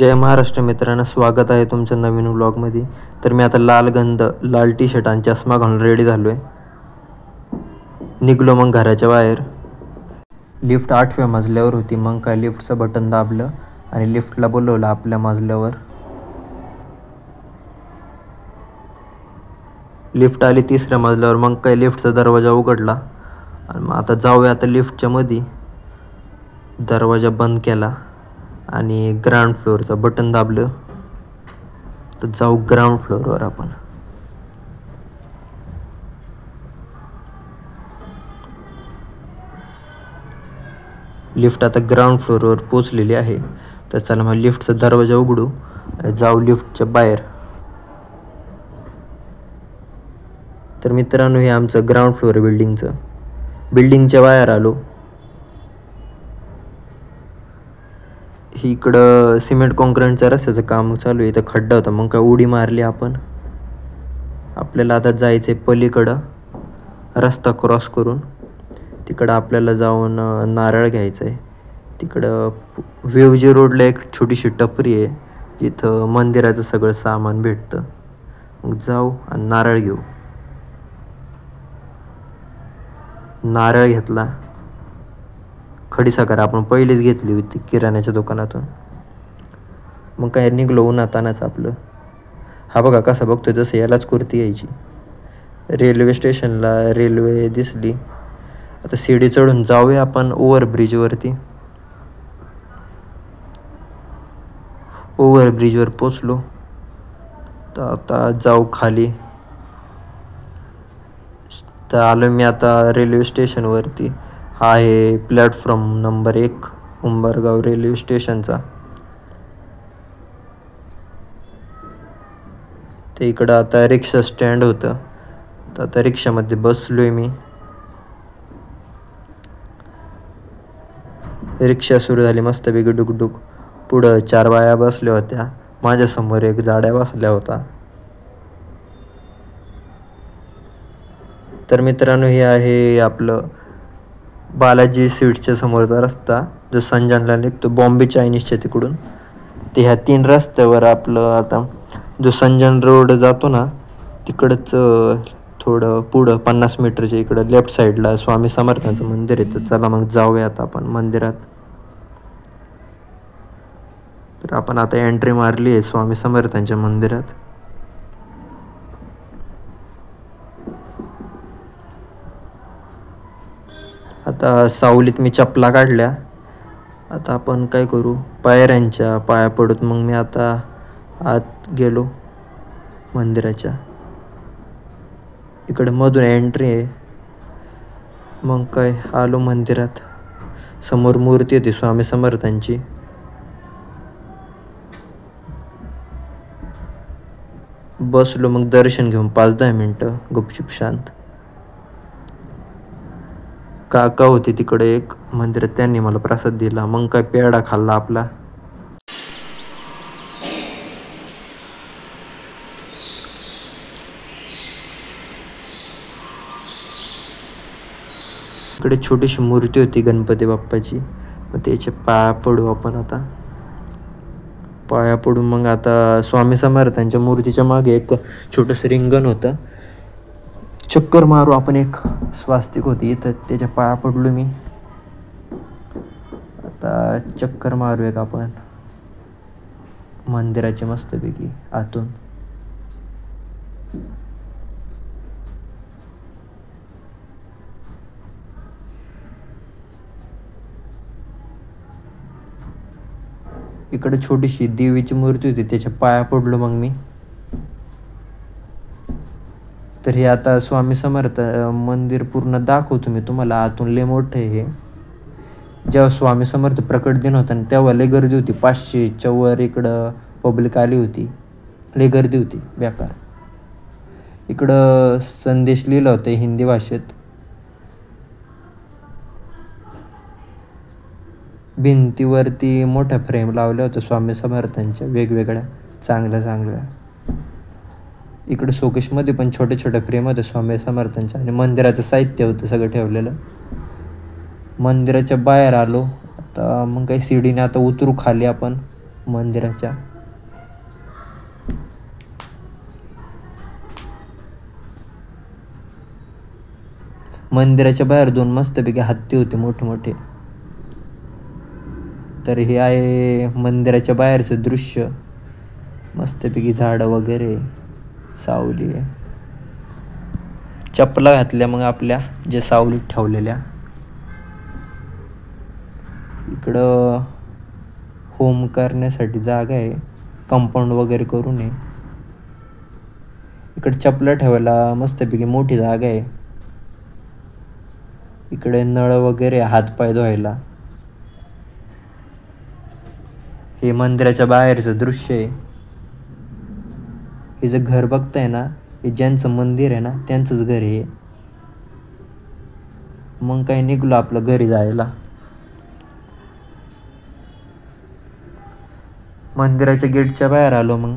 जय महाराष्ट्र मित्रांनो, स्वागत आहे तुमचं नवीन व्लॉगमध्ये. तर मी आता लाल टी शर्ट आणि चष्मा घालून रेडी झालो आहे. निघलो मग घराच्या बाहेर. लिफ्ट 8व्या मजल्यावर होती. मग काय लिफ्टचं बटन दाबलं आणि लिफ्टला बोलवलं आपल्या मजल्यावर. लिफ्ट आली 3ऱ्या मजल्यावर. मग काय लिफ्टचा दरवाजा उघडला आणि मग आता जाऊया आता लिफ्टच्या मध्ये. दरवाजा बंद केला आणि ग्राउंड फ्लोअरचं बटन दाबलं तर जाऊ ग्राउंड फ्लोअरवर आपण. लिफ्ट आता ग्राउंड फ्लोअरवर पोचलेली आहे. तर चला मग लिफ्टचा दरवाजा उघडू आणि जाऊ लिफ्टच्या बाहेर. तर मित्रांनो, हे आमचं ग्राउंड फ्लोअर बिल्डिंगच्या बाहेर आलो. इकडं सिमेंट कॉन्क्रीटच्या रस्त्याचं काम चालू आहे. इथं खड्डा होता. मग काय उडी मारली आपण. आपल्याला आता जायचं आहे पलीकडं रस्ता क्रॉस करून. तिकडं आपल्याला जाऊन नारळ घ्यायचं आहे. तिकडं वेवजी रोडला एक छोटीशी टपरी आहे जिथं मंदिराचं सगळं सामान भेटतं. मग जाऊ आणि नारळ घेऊ. नारळ घेतला. खडीसाखर आपण पहिलीच घेतली होती किराण्याच्या दुकानातून. मग काय निघलो उन्हातानाच आपलं. हा बघा कसा बघतोय, जसं यालाच कुर्ती यायची. रेल्वे स्टेशनला रेल्वे दिसली. आता सीडी चढून जाऊया आपण ओव्हरब्रिजवरती. ओव्हरब्रिजवर पोचलो तर आता जाऊ खाली. तर आलो मी आता रेल्वे स्टेशनवरती. हा आहे प्लॅटफॉर्म नंबर 1 उंबरगाव रेल्वे स्टेशनचा. ते इकडं आता रिक्षा स्टँड होतं. तर आता रिक्षामध्ये बसलोय मी. रिक्षा सुरू झाली मस्तपैकी डुकडुक. पुढं 4 बाया बसल्या होत्या. माझ्यासमोर एक जाड्या बसल्या होता. तर मित्रांनो, हे आहे आपलं बालाजी स्वीट्सच्या समोरचा रस्ता जो संजनला निघतो बॉम्बे चायनीजच्या तिकडून. ते ह्या 3 रस्त्यावर आपलं आता जो संजन रोड जातो ना तिकडंच थोडं पुढं 50 मीटरच्या इकडं लेफ्ट साईडला स्वामी समर्थांचं मंदिर आहे. तर चला मग जाऊया आता आपण मंदिरात. तर आपण आता एंट्री मारली आहे स्वामी समर्थांच्या मंदिरात. आता सावलीत मी चपला काढल्या. आता आपण काय करू, पायऱ्यांच्या पाया पडत मग मी आता आत गेलो मंदिराच्या. इकडे मधून एंट्री आहे. मग काय आलो मंदिरात. समोर मूर्ती होती स्वामी समर्थांची. बसलो मग दर्शन घेऊन 5-10 मिनटं गुपचूप शांत. काका होते तिकडे एक मंदिरात, त्यांनी मला प्रसाद दिला. मग काय पेढा खाल्ला आपला. इकडे छोटीशी मूर्ती होती गणपती बाप्पाची. मग त्याचे पाया पडू आपण आता. पाया पडून मग आता स्वामी समर्थांच्या मूर्तीच्या मागे एक छोटंसं रिंगण होतं. चक्कर मारू आपण. एक स्वास्तिक होती इथं, त्याच्या पाया पडलो मी. आता चक्कर मारू एक आपण मंदिराची मस्तपैकी आतून. इकडे छोटीशी देवीची मूर्ती होती, त्याच्या पाया पडलो मग मी. तर हे आता स्वामी समर्थ मंदिर पूर्ण दाखवतो मी तुम्हाला. आतून लय मोठं आहे हे. जेव्हा स्वामी समर्थ प्रकट दिन होता आणि तेव्हा लय गर्दी होती. 500च्या वर इकडं पब्लिक आली होती. लय गर्दी होती बेकार. इकडं संदेश लिहिला होता हिंदी भाषेत. भिंतीवरती मोठ्या फ्रेम लावल्या होत्या स्वामी समर्थांच्या वेगवेगळ्या चांगल्या. इकडे शोकेशमध्ये पण छोट्या फ्रेम होत्या स्वामी समर्थांच्या. आणि मंदिराचं साहित्य होतं सगळं ठेवलेलं. मंदिराच्या बाहेर आलो आता. मग काही सीडीने आता उतरू खाली आपण मंदिराच्या. मंदिराच्या बाहेर 2 मस्तपैकी हत्ती होते मोठे मोठे. तर हे आहे मंदिराच्या बाहेरचं दृश्य. मस्तपैकी झाडं वगैरे, सावली आहे. चपला घातल्या मग आपल्या जे सावलीत ठेवलेल्या. इकडं होम करण्यासाठी जागा आहे, कंपाऊंड वगैरे करून आहे. इकडे चपला ठेवायला मस्तपैकी मोठी जागा आहे. इकडे नळ वगैरे, हातपाय धुवायला. हे मंदिराच्या बाहेरचं दृश्य आहे. हे जे घर बघताय ना, हे ज्यांचं मंदिर आहे ना त्यांचंच घर आहे. मग काय निघलो आपलं घरी जायला. मंदिराच्या गेटच्या बाहेर आलो. मग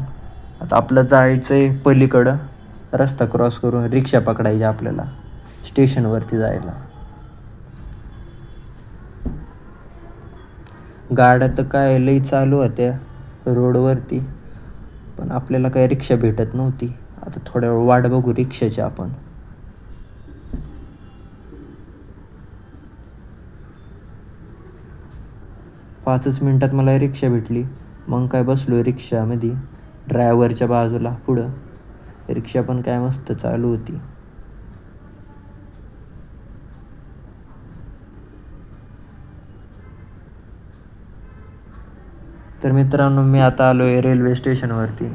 आता आपलं जायचंय पलीकडं, रस्ता क्रॉस करून रिक्षा पकडायची आपल्याला स्टेशनवरती जायला. गाड्या तर काय लई चालू होत्या रोडवरती, पण आपल्याला काही रिक्षा भेटत नव्हती. आता थोड्या वेळ वाट बघू रिक्षाची आपण. पाचच मिनिटात मला रिक्षा भेटली. मग काय बसलो रिक्षामध्ये ड्रायव्हरच्या बाजूला पुढं. रिक्षा पण काय मस्त चालू होती. तर मित्रांनो, मी आता आलोय रेल्वे स्टेशनवरती.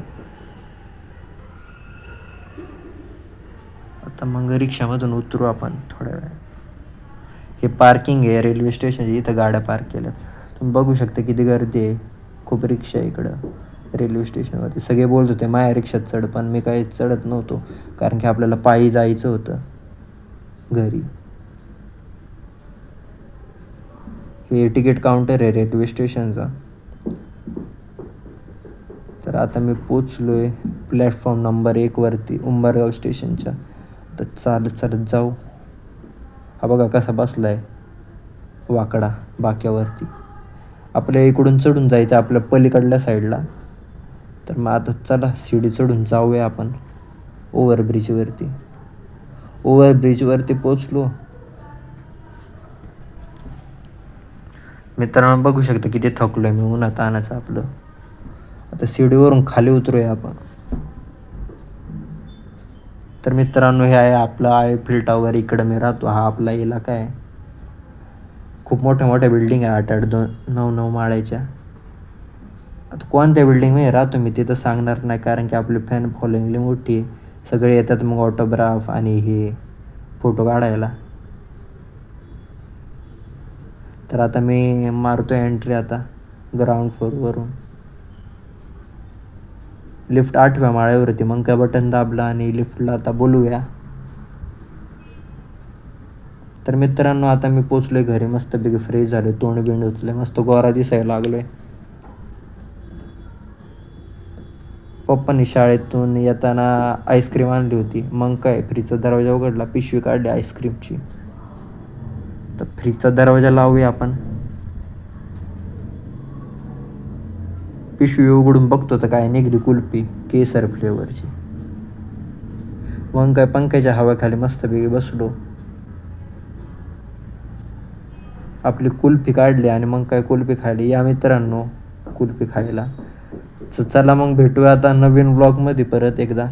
आता मग रिक्षामधून उतरू आपण थोड्या वेळ. हे पार्किंग आहे रेल्वे स्टेशनची, इथं गाड्या पार्क केल्यात. तुम्ही बघू शकता किती गर्दी आहे. खूप रिक्षा आहे इकडं रेल्वे स्टेशनवरती. सगळे बोलत होते माझ्या रिक्षात चढ, पण मी काही चढत नव्हतो कारण की आपल्याला पायी जायचं होतं घरी. हे तिकीट काउंटर आहे रेल्वे स्टेशनचा. तर आता मी पोचलोय प्लॅटफॉर्म नंबर 1 वरती उंबरगाव स्टेशनच्या. आता चालत चालत जाऊ. हा बघा कसा बसलाय वाकडा बाक्यावरती. आपल्या इकडून चढून जायचं आपल्या पलीकडल्या साईडला. तर मग आता चला शिडी चढून जाऊया आपण ओव्हरब्रिजवरती. ओव्हरब्रिजवरती पोचलो. मित्रांनो बघू शकता किती थकलोय मी उन्हात आणायचं आपलं. आता शिडीवरून खाली उतरूया आपण. तर मित्रांनो, हे आहे आपलं आयफेल टॉवर. इकडं मी राहतो. हा आपला इलाका आहे. खूप मोठ्या मोठ्या बिल्डिंग आहे, 8-8, 9-9 माळ्याच्या. आता कोणत्या बिल्डिंगमध्ये राहतो मी ते तर सांगणार नाही, कारण की आपली फॅन फॉलोइंग लई मोठी आहे. सगळे येतात मग ऑटोग्राफ आणि हे फोटो काढायला. तर आता मी मारतो एंट्री आता ग्राउंड फ्लोअरवरून. लिफ्ट 8व्या माळ्यावरती. मग काय बटन दाबलं आणि लिफ्टला आता बोलूया. तर मित्रांनो, आता मी पोचलोय घरी. मस्तपैकी फ्रेश झाले, तोंड बिंड धुतले, मस्त गोरा दिसायला लागलोय. पप्पांनी शाळेतून येताना आईस्क्रीम आणली होती. मग काय फ्रीजचा दरवाजा उघडला, पिशवी काढली आईस्क्रीमची. तर फ्रीजचा दरवाजा लावूया आपण. पिशवी उघडून बघतो तर काय निघली कुल्फी केसर फ्लेवरची. मग काय पंख्याच्या हवेखाली मस्तपैकी बसलो. आपली कुल्फी काढली आणि मग काय कुल्फी खायली. या मित्रांनो कुल्फी खायला. चला मग भेटूया आता नवीन ब्लॉगमध्ये परत एकदा.